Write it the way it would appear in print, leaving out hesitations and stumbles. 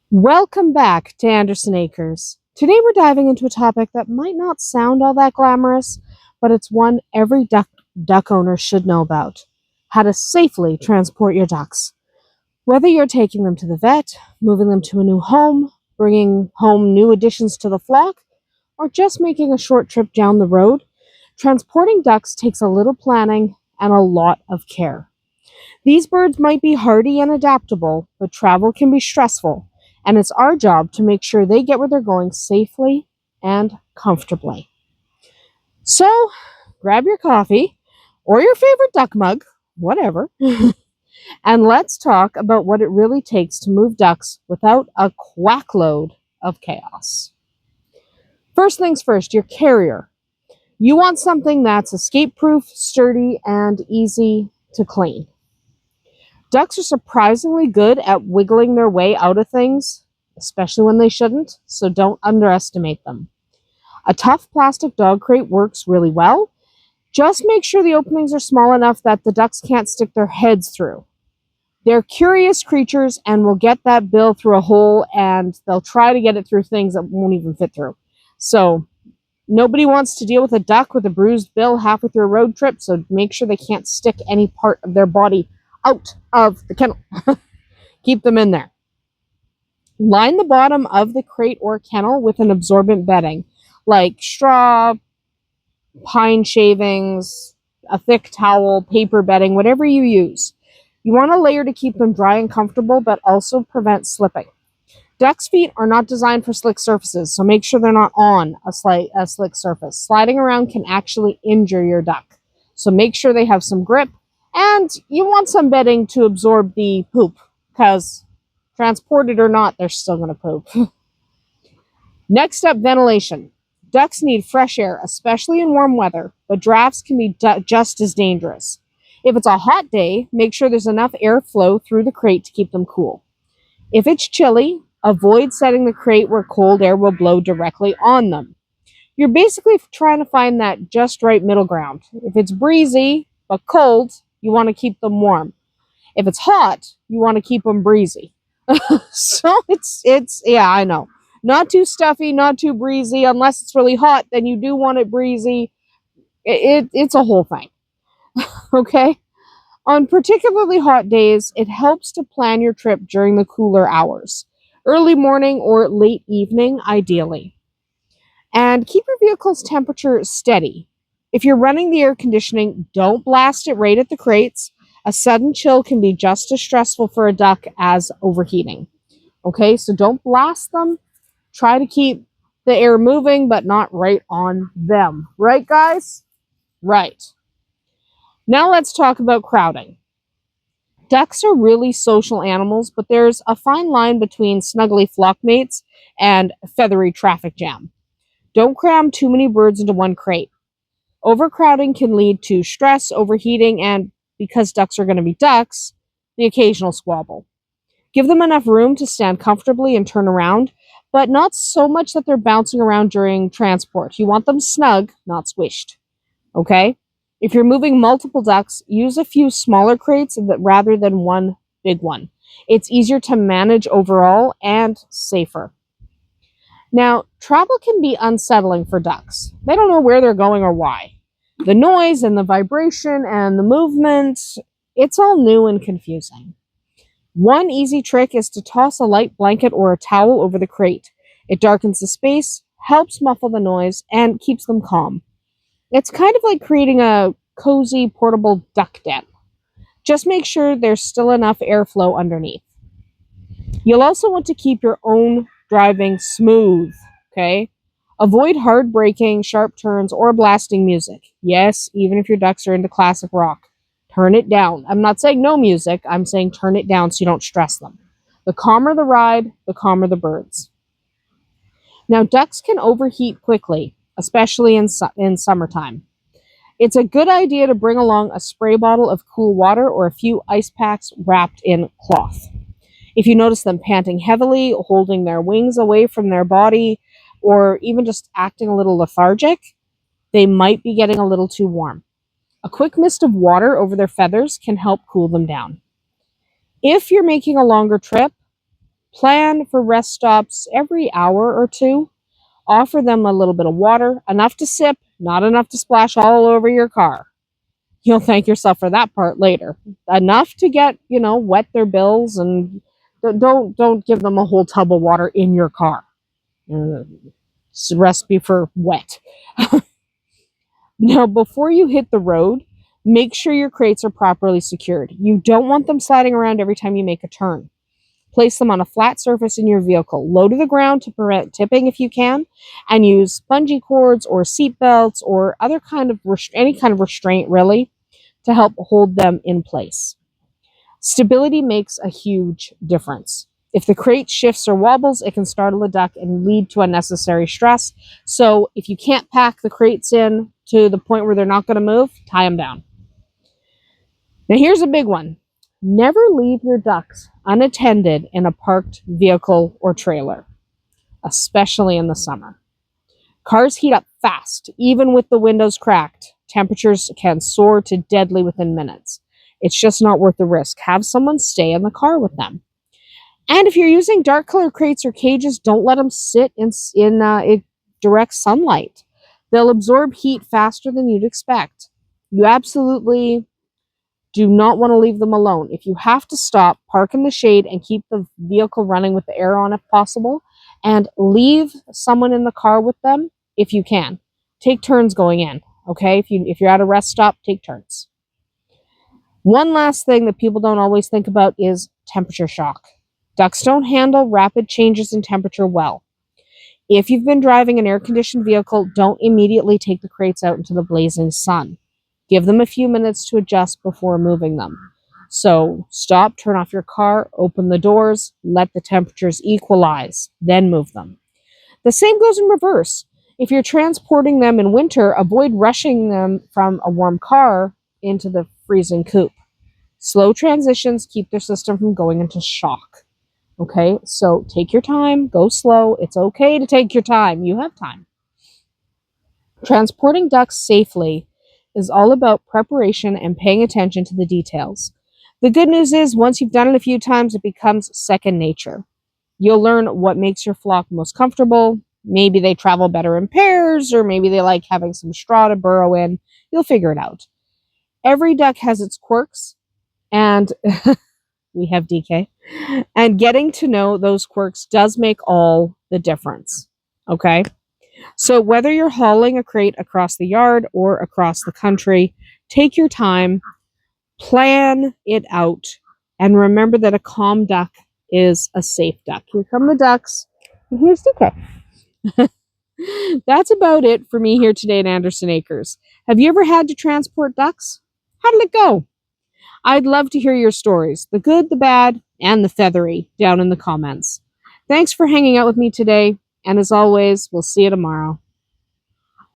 Welcome back to Andersen Acres. Today we're diving into a topic that might not sound all that glamorous, but it's one every duck owner should know about: how to safely transport your ducks. Whether you're taking them to the vet, moving them to a new home, bringing home new additions to the flock, or just making a short trip down the road, transporting ducks takes a little planning and a lot of care. These birds might be hardy and adaptable, but travel can be stressful, and it's our job to make sure they get where they're going safely and comfortably. So, grab your coffee or your favorite duck mug, whatever, and let's talk about what it really takes to move ducks without a quackload of chaos. First things first, your carrier. You want something that's escape proof, sturdy, and easy to clean. Ducks are surprisingly good at wiggling their way out of things, especially when they shouldn't, so don't underestimate them. A tough plastic dog crate works really well. Just make sure the openings are small enough that the ducks can't stick their heads through. They're curious creatures and will get that bill through a hole, and they'll try to get it through things that won't even fit through. So nobody wants to deal with a duck with a bruised bill halfway through a road trip, so make sure they can't stick any part of their body out of the kennel. Keep them in there. Line the bottom of the crate or kennel with an absorbent bedding, like straw, pine shavings, a thick towel, paper bedding, whatever you use. You want a layer to keep them dry and comfortable, but also prevent slipping. Ducks' feet are not designed for slick surfaces, so make sure they're not on a slick surface. Sliding around can actually injure your duck, so make sure they have some grip, and you want some bedding to absorb the poop, because transported or not, they're still going to poop. Next up, ventilation. Ducks need fresh air, especially in warm weather, but drafts can be just as dangerous. If it's a hot day, make sure there's enough airflow through the crate to keep them cool. If it's chilly, avoid setting the crate where cold air will blow directly on them. You're basically trying to find that just right middle ground. If it's breezy but cold, you want to keep them warm. If it's hot, you want to keep them breezy. So it's yeah, I know. Not too stuffy, not too breezy. Unless it's really hot, then you do want it breezy. It's a whole thing. Okay? On particularly hot days, it helps to plan your trip during the cooler hours. Early morning or late evening, ideally. And keep your vehicle's temperature steady. If you're running the air conditioning, don't blast it right at the crates. A sudden chill can be just as stressful for a duck as overheating. Okay, so don't blast them. Try to keep the air moving, but not right on them. Right, guys? Right. Now let's talk about crowding. Ducks are really social animals, but there's a fine line between snuggly flock mates and feathery traffic jam. Don't cram too many birds into one crate. Overcrowding can lead to stress, overheating, and, because ducks are going to be ducks, the occasional squabble. Give them enough room to stand comfortably and turn around, but not so much that they're bouncing around during transport. You want them snug, not squished. Okay? If you're moving multiple ducks, use a few smaller crates rather than one big one. It's easier to manage overall and safer. Now, travel can be unsettling for ducks. They don't know where they're going or why. The noise and the vibration and the movement, it's all new and confusing. One easy trick is to toss a light blanket or a towel over the crate. It darkens the space, helps muffle the noise, and keeps them calm. It's kind of like creating a cozy portable duck den. Just make sure there's still enough airflow underneath. You'll also want to keep your own driving smooth, okay? Avoid hard braking, sharp turns, or blasting music. Yes, even if your ducks are into classic rock. Turn it down. I'm not saying no music, I'm saying turn it down so you don't stress them. The calmer the ride, the calmer the birds. Now, ducks can overheat quickly, especially in summertime. It's a good idea to bring along a spray bottle of cool water or a few ice packs wrapped in cloth. If you notice them panting heavily, holding their wings away from their body, or even just acting a little lethargic, they might be getting a little too warm. A quick mist of water over their feathers can help cool them down. If you're making a longer trip, Plan for rest stops every hour or two. Offer them a little bit of water, enough to sip, not enough to splash all over your car. You'll thank yourself for that part later. Enough to get, wet their bills, and don't give them a whole tub of water in your car. It's a recipe for wet. Now, before you hit the road, make sure your crates are properly secured. You don't want them sliding around every time you make a turn. Place them on a flat surface in your vehicle, low to the ground to prevent tipping if you can, and use bungee cords or seat belts or any kind of restraint really to help hold them in place. Stability makes a huge difference. If the crate shifts or wobbles, it can startle a duck and lead to unnecessary stress. So if you can't pack the crates in to the point where they're not going to move, tie them down. Now here's a big one. Never leave your ducks unattended in a parked vehicle or trailer, especially in the summer. Cars heat up fast, even with the windows cracked. Temperatures can soar to deadly within minutes. It's just not worth the risk. Have someone stay in the car with them. And if you're using dark color crates or cages, don't let them sit in direct sunlight. They'll absorb heat faster than you'd expect. You absolutely do not want to leave them alone. If you have to stop, park in the shade and keep the vehicle running with the air on if possible, and leave someone in the car with them if you can. Take turns going in, okay? If you're at a rest stop, take turns. One last thing that people don't always think about is temperature shock. Ducks don't handle rapid changes in temperature well. If you've been driving an air-conditioned vehicle, don't immediately take the crates out into the blazing sun. Give them a few minutes to adjust before moving them. So stop, turn off your car, open the doors, let the temperatures equalize, then move them. The same goes in reverse. If you're transporting them in winter, avoid rushing them from a warm car into the freezing coop. Slow transitions keep their system from going into shock. Okay, so take your time, go slow. It's okay to take your time. You have time. Transporting ducks safely is all about preparation and paying attention to the details. The good news is, once you've done it a few times, it becomes second nature. You'll learn what makes your flock most comfortable. Maybe they travel better in pairs, or maybe they like having some straw to burrow in. You'll figure it out. Every duck has its quirks, and we have DK. And getting to know those quirks does make all the difference. Okay? So whether you're hauling a crate across the yard or across the country, take your time, plan it out, and remember that a calm duck is a safe duck. Here come the ducks, and here's DK. That's about it for me here today at Andersen Acres. Have you ever had to transport ducks? How did it go? I'd love to hear your stories, the good, the bad, and the feathery, down in the comments. Thanks for hanging out with me today, and as always, we'll see you tomorrow.